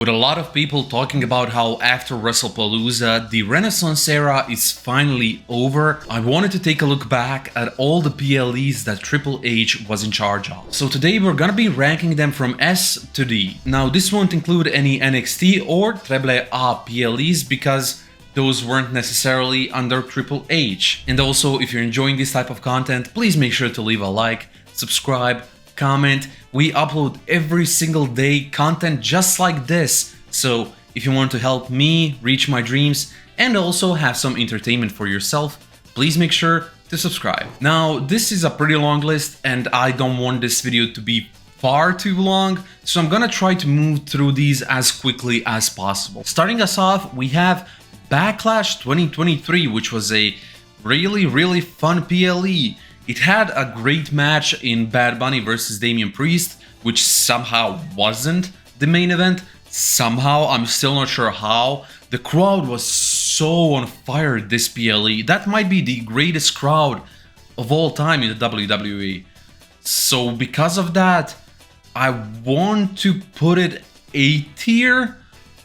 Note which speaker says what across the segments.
Speaker 1: With a lot of people talking about how after WrestlePalooza, the Renaissance era is finally over, I wanted to take a look back at all the PLEs that Triple H was in charge of. So today we're gonna be ranking them from S to D. Now this won't include any NXT or AAA PLEs because those weren't necessarily under Triple H. And also, if you're enjoying this type of content, please make sure to leave a like, subscribe, comment. We upload every single day content just like this, so if you want to help me reach my dreams and also have some entertainment for yourself, please make sure to subscribe. Now this is a pretty long list and I don't want this video to be far too long, so I'm gonna try to move through these as quickly as possible. Starting us off, we have Backlash 2023, which was a really fun PLE. It had a great match in Bad Bunny versus Damian Priest, which somehow wasn't the main event. Somehow, I'm still not sure how. The crowd was so on fire this PLE. That might be the greatest crowd of all time in the WWE. So because of that, I want to put it A tier,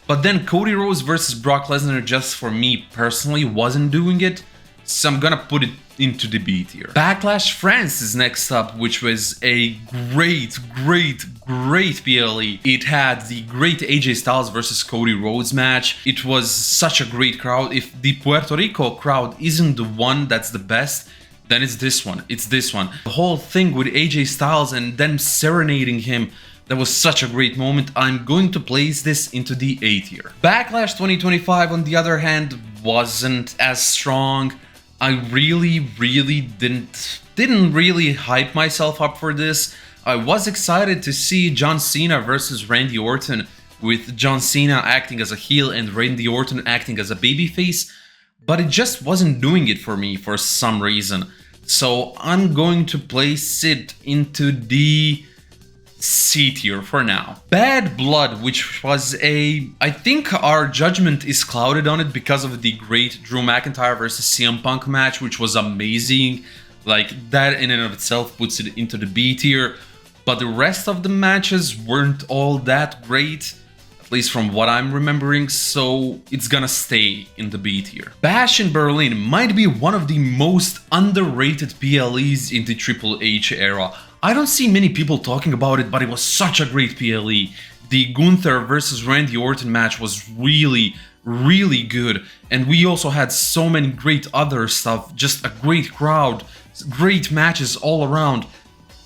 Speaker 1: but then Cody Rhodes versus Brock Lesnar just for me personally wasn't doing it, so I'm gonna put it into the B tier. Backlash France is next up, which was a great PLE. It had the great AJ Styles versus Cody Rhodes match. It was such a great crowd. If the Puerto Rico crowd isn't the one that's the best, then it's this one. It's this one. The whole thing with AJ Styles and them serenading him, that was such a great moment. I'm going to place this into the A tier. Backlash 2025, on the other hand, wasn't as strong. I really didn't really hype myself up for this. I was excited to see John Cena versus Randy Orton, with John Cena acting as a heel and Randy Orton acting as a babyface, but it just wasn't doing it for me for some reason. So I'm going to place it into the C tier for now. Bad Blood, which was I think our judgment is clouded on it because of the great Drew McIntyre versus CM Punk match, which was amazing. Like, that in and of itself puts it into the B tier, but the rest of the matches weren't all that great, at least from what I'm remembering, so it's gonna stay in the B tier. Bash in Berlin might be one of the most underrated PLEs in the Triple H era. I don't see many people talking about it, but it was such a great PLE. The Gunther versus Randy Orton match was really good, and we also had so many great other stuff, just a great crowd, great matches all around.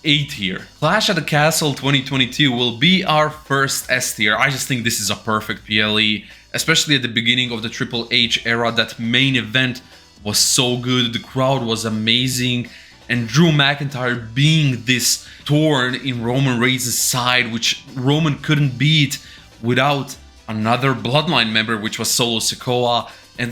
Speaker 1: A tier. Clash at the Castle 2022 will be our first S tier. I just think this is a perfect PLE, especially at the beginning of the Triple H era. That main event was so good, the crowd was amazing, and Drew McIntyre being this thorn in Roman Reigns' side, which Roman couldn't beat without another Bloodline member, which was Solo Sikoa. And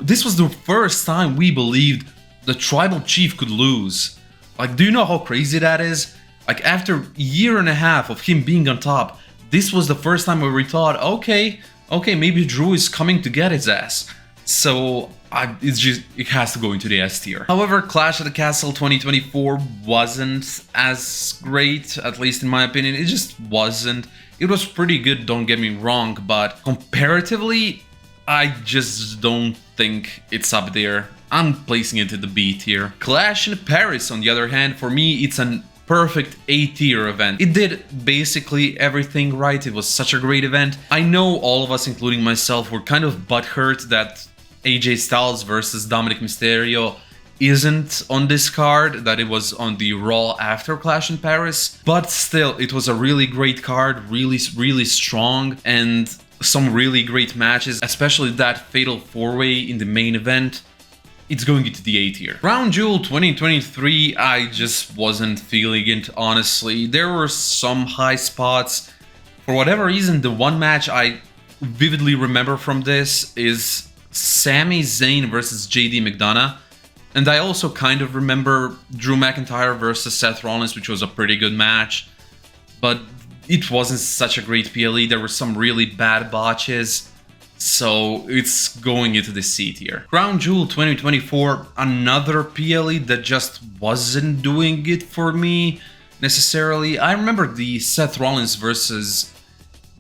Speaker 1: this was the first time we believed the Tribal Chief could lose. Like, do you know how crazy that is? Like, after a year and a half of him being on top, this was the first time where we thought, okay, maybe Drew is coming to get his ass. So it has to go into the S tier. However, Clash at the Castle 2024 wasn't as great, at least in my opinion. It just wasn't. It was pretty good, don't get me wrong, but comparatively, I just don't think it's up there. I'm placing it in the B tier. Clash in Paris, on the other hand, for me, it's an perfect A tier event. It did basically everything right. It was such a great event. I know all of us, including myself, were kind of butthurt that AJ Styles versus Dominic Mysterio isn't on this card, that it was on the Raw after Clash in Paris, but still, it was a really great card, really strong, and some really great matches, especially that fatal 4-way in the main event. It's going into the A tier. Crown Jewel 2023, I just wasn't feeling it, honestly. There were some high spots. For whatever reason, the one match I vividly remember from this is Sami Zayn versus JD McDonough. And I also kind of remember Drew McIntyre versus Seth Rollins, which was a pretty good match. But it wasn't such a great PLE. There were some really bad botches. So it's going into the C tier. Crown Jewel 2024, another PLE that just wasn't doing it for me necessarily. I remember the Seth Rollins versus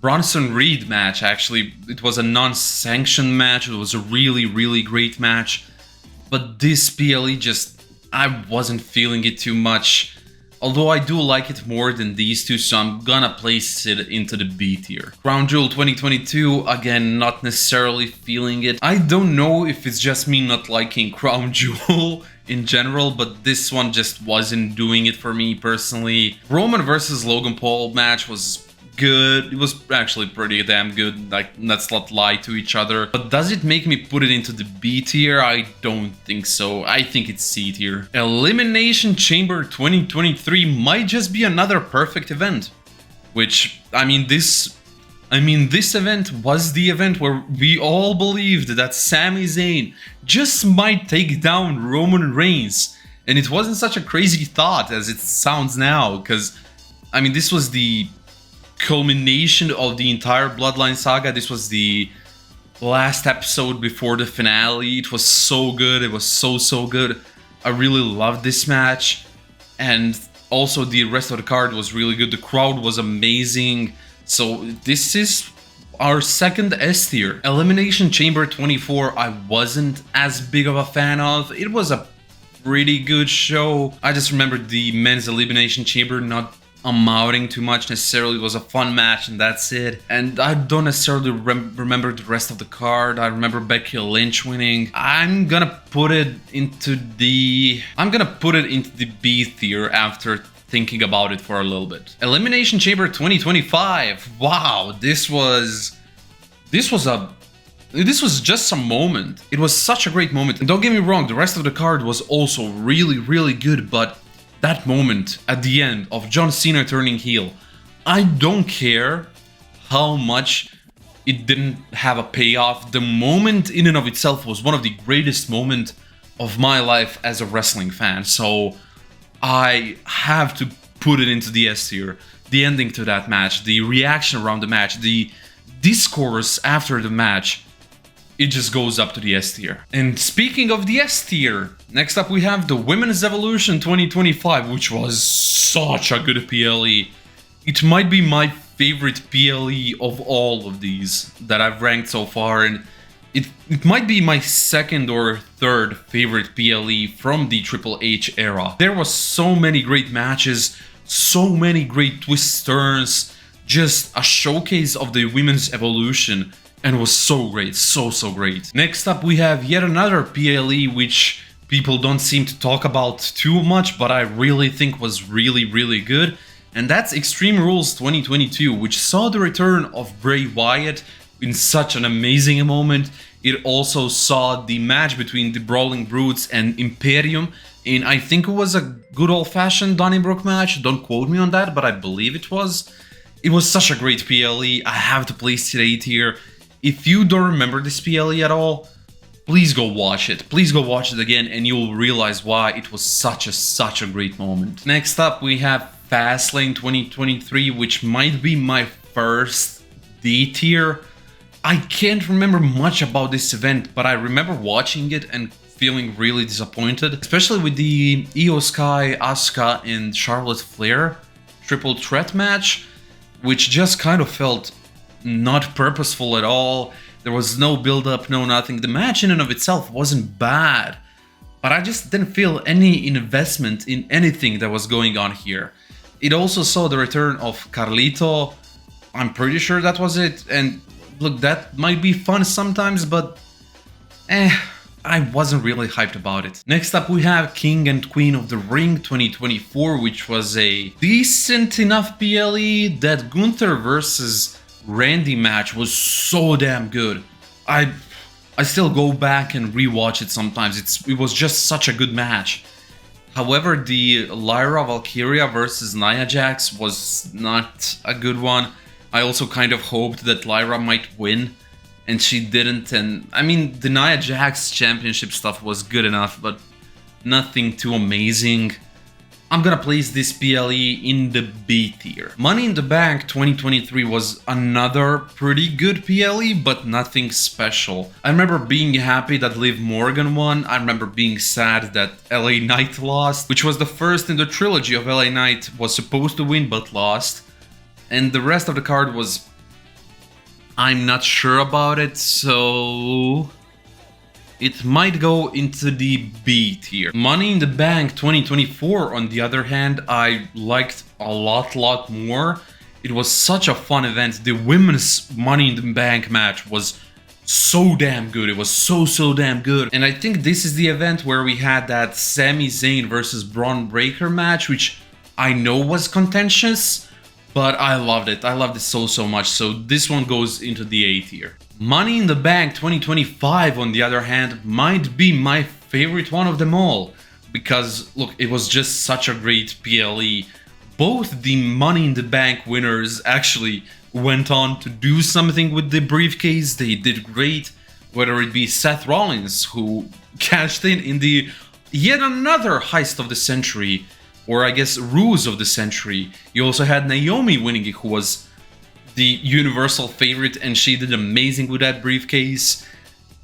Speaker 1: Bronson Reed match, actually. It was a non-sanctioned match. It was a really, really great match. But this PLE I wasn't feeling it too much. Although I do like it more than these two, so I'm gonna place it into the B tier. Crown Jewel 2022, again, not necessarily feeling it. I don't know if it's just me not liking Crown Jewel in general, but this one just wasn't doing it for me personally. Roman versus Logan Paul match was good. It was actually pretty damn good, like, let's not lie to each other. But does it make me put it into the B tier? I don't think so. I think it's C tier. Elimination Chamber 2023 might just be another perfect event. Which, this event was the event where we all believed that Sami Zayn just might take down Roman Reigns. And it wasn't such a crazy thought as it sounds now, because, this was the culmination of the entire Bloodline saga. This was the last episode before the finale. It was so good. It was so good. I really loved this match, and also the rest of the card was really good. The crowd was amazing. So this is our second S tier. Elimination Chamber 24 I wasn't as big of a fan of. It was a pretty good show. I just remember the men's Elimination Chamber not amounting too much necessarily. It was a fun match and that's it. And I don't necessarily remember the rest of the card. I remember Becky Lynch winning. I'm gonna put it into the B tier after thinking about it for a little bit. Elimination Chamber 2025. Wow, this was just a moment. It was such a great moment. And don't get me wrong, the rest of the card was also really good, but that moment at the end of John Cena turning heel, I don't care how much it didn't have a payoff. The moment in and of itself was one of the greatest moments of my life as a wrestling fan. So I have to put it into the S tier. The ending to that match, the reaction around the match, the discourse after the match, it just goes up to the S tier. And speaking of the S tier, next up we have the Women's Evolution 2025, which was such a good PLE. It might be my favorite PLE of all of these that I've ranked so far, and it might be my second or third favorite PLE from the Triple H era. There was so many great matches, so many great twists, turns, just a showcase of the Women's Evolution. And it was so great, so great. Next up we have yet another PLE which people don't seem to talk about too much, but I really think was really good. And that's Extreme Rules 2022, which saw the return of Bray Wyatt in such an amazing moment. It also saw the match between the Brawling Brutes and Imperium, and I think it was a good old-fashioned Donnybrook match. Don't quote me on that, but I believe it was. It was such a great PLE. I have to place it A tier. If you don't remember this PLE at all, please go watch it. Please go watch it again and you'll realize why it was such a great moment. Next up we have Fastlane 2023, which might be my first D tier. I can't remember much about this event, but I remember watching it and feeling really disappointed, especially with the Io Sky, Asuka and Charlotte Flair triple threat match, which just kind of felt not purposeful at all. There was no build-up, no nothing. The match in and of itself wasn't bad, but I just didn't feel any investment in anything that was going on here. It also saw the return of Carlito. I'm pretty sure that was it. And look, that might be fun sometimes, but I wasn't really hyped about it. Next up we have King and Queen of the Ring 2024, which was a decent enough PLE. That Gunther versus Randy match was so damn good. I still go back and rewatch it sometimes. It was just such a good match. However, the Lyra Valkyria versus Nia Jax was not a good one. I also kind of hoped that Lyra might win, and she didn't. And the Nia Jax championship stuff was good enough, but nothing too amazing. I'm gonna place this PLE in the B tier. Money in the Bank 2023 was another pretty good PLE, but nothing special. I remember being happy that Liv Morgan won. I remember being sad that LA Knight lost, which was the first in the trilogy of LA Knight was supposed to win but lost. And the rest of the card was I'm not sure about it, so it might go into the B tier. Money in the Bank 2024, on the other hand, I liked a lot more. It was such a fun event. The women's Money in the Bank match was so damn good. It was so damn good. And I think this is the event where we had that Sami Zayn versus Braun Breaker match, which I know was contentious, but I loved it. I loved it so much. So this one goes into the A tier. Money in the Bank 2025, on the other hand, might be my favorite one of them all. Because, look, it was just such a great PLE. Both the Money in the Bank winners actually went on to do something with the briefcase. They did great. Whether it be Seth Rollins, who cashed in the yet another heist of the century, or I guess ruse of the century. You also had Naomi winning it, who was the universal favorite, and she did amazing with that briefcase.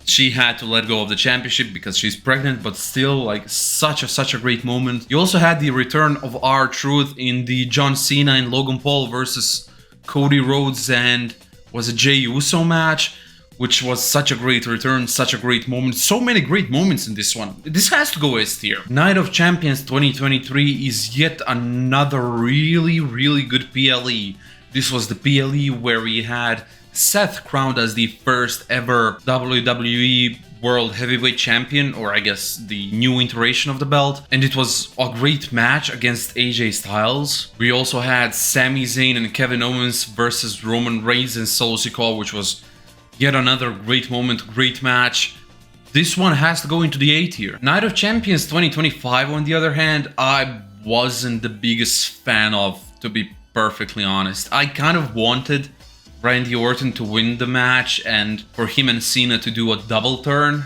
Speaker 1: She had to let go of the championship because she's pregnant, but still, like, such a great moment. You also had the return of R-Truth in the John Cena and Logan Paul versus Cody Rhodes and was a Jey Uso match, which was such a great return, such a great moment. So many great moments in this one. This has to go S tier. Night of Champions 2023 is yet another really good PLE. This was the PLE where we had Seth crowned as the first ever WWE World Heavyweight Champion, or I guess the new iteration of the belt, and it was a great match against AJ Styles. We also had Sami Zayn and Kevin Owens versus Roman Reigns and Solo Sikoa, which was yet another great moment, great match. This one has to go into the A tier. Night of Champions 2025, on the other hand, I wasn't the biggest fan of, to be perfectly honest. I kind of wanted Randy Orton to win the match and for him and Cena to do a double turn,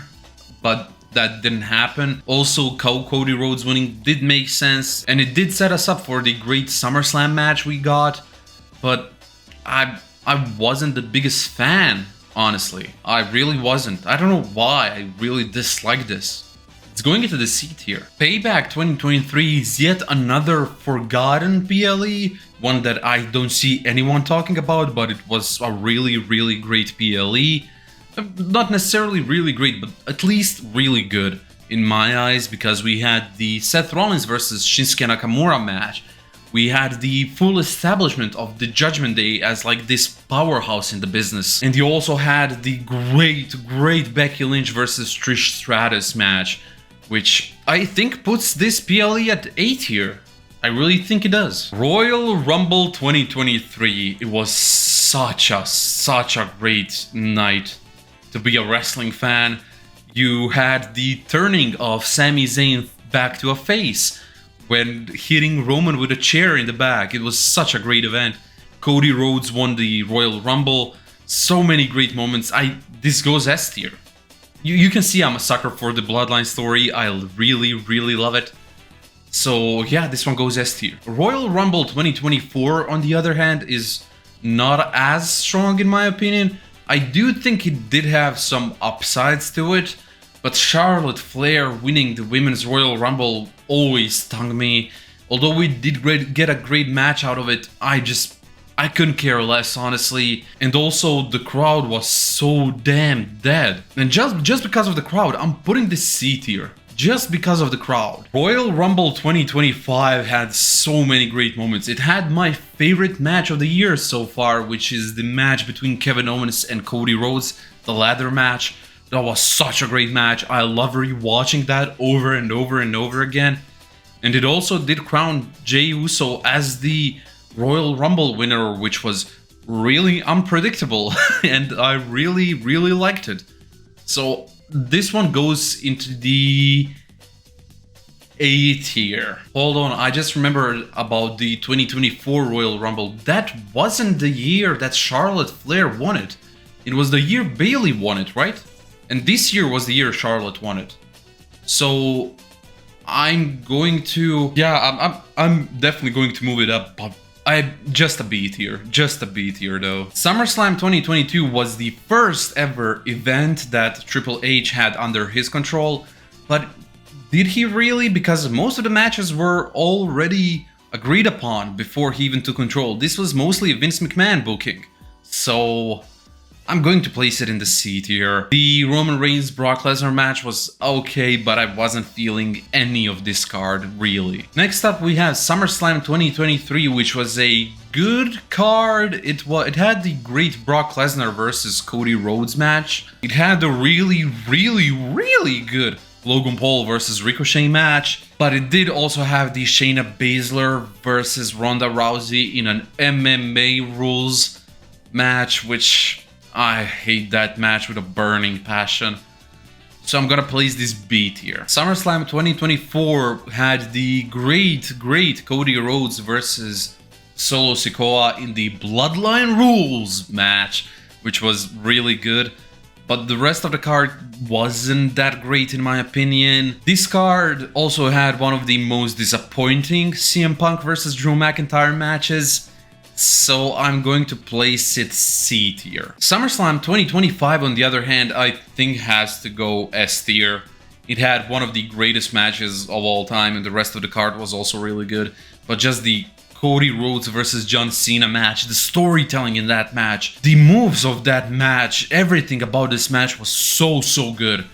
Speaker 1: but that didn't happen. Also, Cody Rhodes winning did make sense, and it did set us up for the great SummerSlam match we got, but I wasn't the biggest fan, honestly. I really wasn't. I don't know why I really disliked this. It's going into the C tier. Payback 2023 is yet another forgotten PLE, one that I don't see anyone talking about, but it was a really great PLE. Not necessarily really great, but at least really good in my eyes, because we had the Seth Rollins versus Shinsuke Nakamura match. We had the full establishment of the Judgment Day as like this powerhouse in the business. And you also had the great Becky Lynch versus Trish Stratus match, which I think puts this PLE at A tier. I really think it does. Royal Rumble 2023. It was such a great night to be a wrestling fan. You had the turning of Sami Zayn back to a face when hitting Roman with a chair in the back. It was such a great event. Cody Rhodes won the Royal Rumble. So many great moments. This goes S tier. You can see I'm a sucker for the Bloodline story. I really love it. So yeah, this one goes S tier. Royal Rumble 2024, on the other hand, is not as strong in my opinion. I do think it did have some upsides to it, but Charlotte Flair winning the Women's Royal Rumble always stung me. Although we did get a great match out of it, I couldn't care less, honestly. And also, the crowd was so damn dead. And just because of the crowd, I'm putting this C tier. Just because of the crowd. Royal Rumble 2025 had so many great moments. It had my favorite match of the year so far, which is the match between Kevin Owens and Cody Rhodes, the ladder match. That was such a great match. I love rewatching that over and over again. And it also did crown Jey Uso as the Royal Rumble winner, which was really unpredictable, and I really liked it. So this one goes into the A tier. Hold on, I just remembered about the 2024 Royal Rumble. That wasn't the year that Charlotte Flair won it. It was the year Bayley won it, right? And this year was the year Charlotte won it. So I'm going to, yeah, I'm definitely going to move it up, but just a B tier though. SummerSlam 2022 was the first ever event that Triple H had under his control, but did he really? Because most of the matches were already agreed upon before he even took control. This was mostly Vince McMahon booking. So I'm going to place it in the C tier. The Roman Reigns Brock Lesnar match was okay, but I wasn't feeling any of this card, really. Next up, we have SummerSlam 2023, which was a good card. It had the great Brock Lesnar versus Cody Rhodes match. It had the really good Logan Paul versus Ricochet match, but it did also have the Shayna Baszler versus Ronda Rousey in an MMA rules match, which I hate that match with a burning passion. So I'm gonna place this B tier. SummerSlam 2024 had the great Cody Rhodes versus Solo Sikoa in the Bloodline Rules match, which was really good. But the rest of the card wasn't that great in my opinion. This card also had one of the most disappointing CM Punk versus Drew McIntyre matches. So I'm going to place it C tier. SummerSlam 2025, on the other hand, I think has to go S tier. It had one of the greatest matches of all time, and the rest of the card was also really good. But just the Cody Rhodes versus John Cena match, the storytelling in that match, the moves of that match, everything about this match was so good.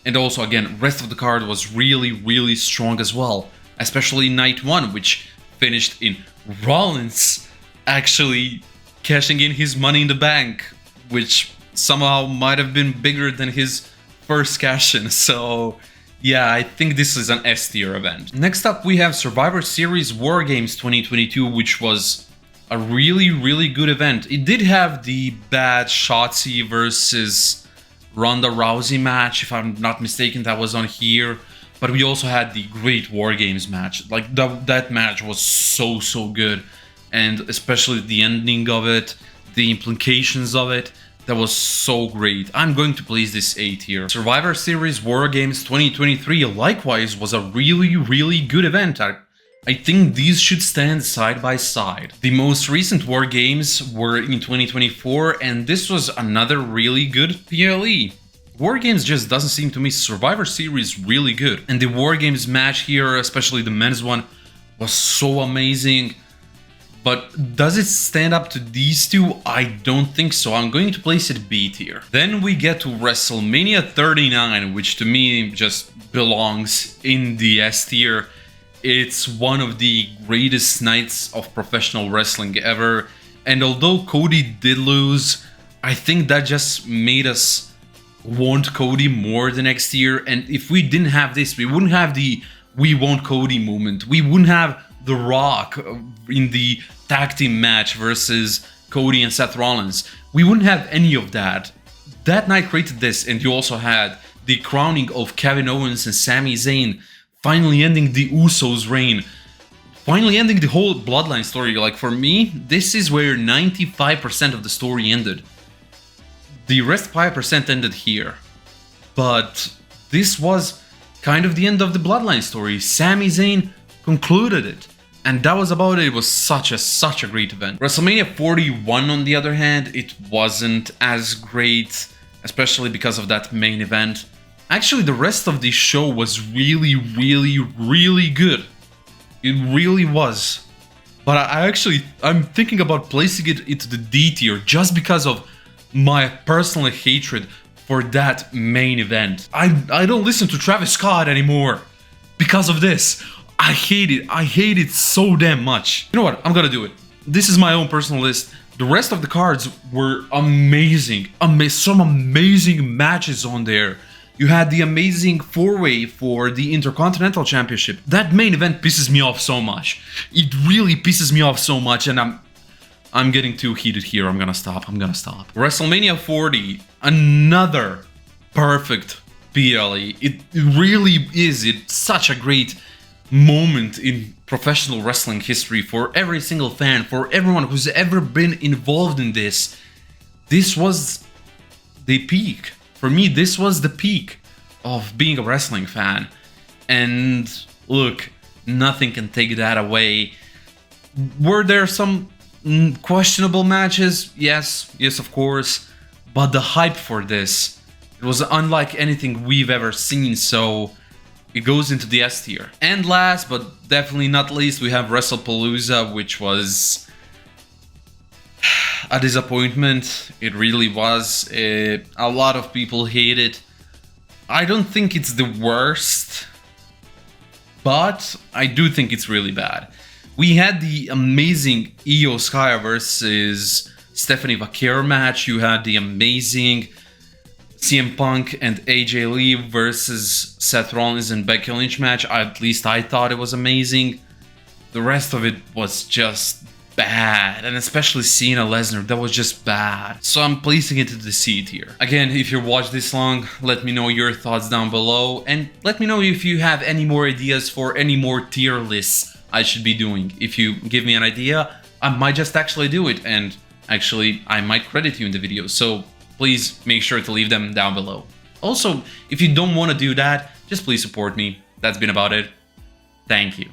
Speaker 1: And also, again, rest of the card was really strong as well. Especially night one, which finished in Rollins actually cashing in his Money in the Bank, which somehow might have been bigger than his first cash-in. So yeah, I think this is an S tier event. Next up, we have Survivor Series WarGames 2022, which was a really good event. It did have the bad Shotzi versus Ronda Rousey match, if I'm not mistaken, that was on here. But we also had the great WarGames match. Like, that match was so good. And especially the ending of it, the implications of it, that was so great. I'm going to place this A tier. Survivor Series WarGames 2023 likewise was a really good event. I think these should stand side by side. The most recent WarGames were in 2024, and this was another really good PLE. WarGames just doesn't seem to me Survivor Series really good. And the WarGames match here, especially the men's one, was so amazing. But does it stand up to these two? I don't think so. I'm going to place it B tier. Then we get to WrestleMania 39, which to me just belongs in the S tier. It's one of the greatest nights of professional wrestling ever. And although Cody did lose, I think that just made us want Cody more the next year. And if we didn't have this, we wouldn't have the "we want Cody" movement. We wouldn't have The Rock in the tag team match versus Cody and Seth Rollins. We wouldn't have any of that. That night created this, and you also had the crowning of Kevin Owens and Sami Zayn, finally ending the Usos' reign, finally ending the whole Bloodline story. Like, for me, this is where 95% of the story ended. The rest 5% ended here. But this was kind of the end of the Bloodline story. Sami Zayn concluded it. And that was about it. It was such a great event. WrestleMania 41, on the other hand, it wasn't as great, especially because of that main event. Actually, the rest of the show was really good. It really was. But I'm thinking about placing it into the D tier just because of my personal hatred for that main event. I don't listen to Travis Scott anymore because of this. I hate it. I hate it so damn much. You know what? I'm gonna do it. This is my own personal list. The rest of the cards were amazing. Some amazing matches on there. You had the amazing four-way for the Intercontinental Championship. That main event pisses me off so much. It really pisses me off so much, and I'm getting too heated here. I'm gonna stop. WrestleMania 40, another perfect PLE. It really is. It's such a great moment in professional wrestling history for every single fan, for everyone who's ever been involved in this. This was the peak. For me, this was the peak of being a wrestling fan. And look, nothing can take that away. Were there some questionable matches? Yes, of course. But the hype for this, it was unlike anything we've ever seen, so it goes into the S tier. And last, but definitely not least, we have WrestlePalooza, which was a disappointment. It really was. A lot of people hate it. I don't think it's the worst, but I do think it's really bad. We had the amazing Io Sky versus Stephanie Vaquero match. You had the amazing CM Punk and AJ Lee versus Seth Rollins and Becky Lynch match. At least I thought it was amazing. The rest of it was just bad, and especially Cena Lesnar, that was just bad. So I'm placing it to the C tier. Again, if you watched this long, let me know your thoughts down below, and let me know if you have any more ideas for any more tier lists I should be doing. If you give me an idea, I might just actually do it, and actually I might credit you in the video, so please make sure to leave them down below. Also, if you don't want to do that, just please support me. That's been about it. Thank you.